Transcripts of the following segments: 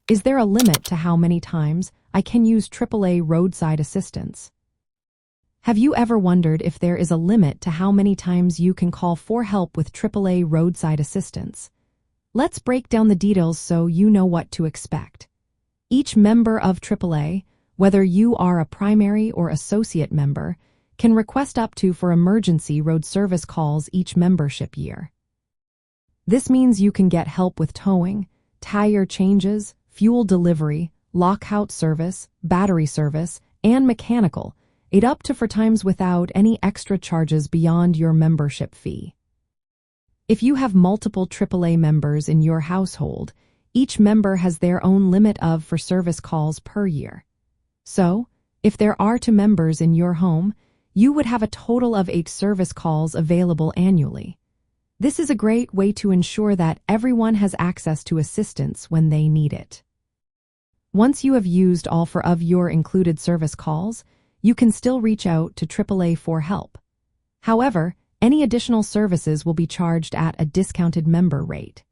Is there a limit to how many times I can use AAA roadside assistance? Have you ever wondered if there is a limit to how many times you can call for help with AAA roadside assistance? Let's break down the details so you know what to expect. Each member of AAA, whether you are a primary or associate member, can request up to for emergency road service calls each membership year. This means you can get help with towing, tire changes, fuel delivery, lockout service, battery service, and mechanical aid up to for times without any extra charges beyond your membership fee. If you have multiple AAA members in your household, each member has their own limit of for service calls per year. So, if there are 2 members in your home, you would have a total of 8 service calls available annually. This is a great way to ensure that everyone has access to assistance when they need it. Once you have used all 4 of your included service calls, you can still reach out to AAA for help. However, any additional services will be charged at a discounted member rate.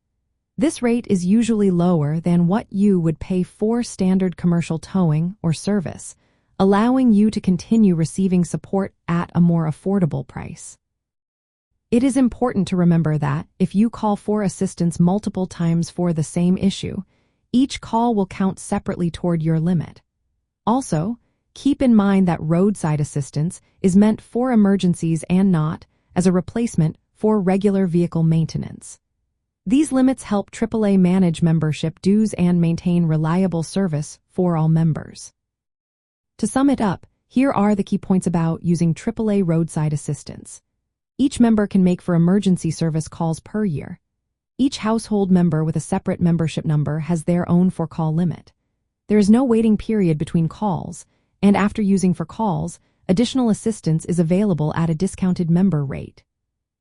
This rate is usually lower than what you would pay for standard commercial towing or service, allowing you to continue receiving support at a more affordable price. It is important to remember that if you call for assistance multiple times for the same issue, each call will count separately toward your limit. Also, keep in mind that roadside assistance is meant for emergencies and not as a replacement for regular vehicle maintenance. These limits help AAA manage membership dues and maintain reliable service for all members. To sum it up, here are the key points about using AAA roadside assistance. Each member can make for emergency service calls per year. Each household member with a separate membership number has their own for-call limit. There is no waiting period between calls, and after using for calls, additional assistance is available at a discounted member rate.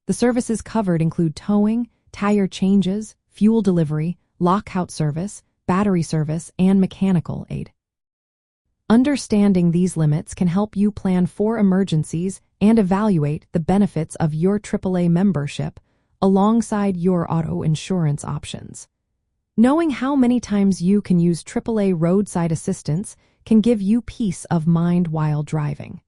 The services covered include towing, tire changes, fuel delivery, lockout service, battery service, and mechanical aid. Understanding these limits can help you plan for emergencies and evaluate the benefits of your AAA membership alongside your auto insurance options. Knowing how many times you can use AAA roadside assistance can give you peace of mind while driving.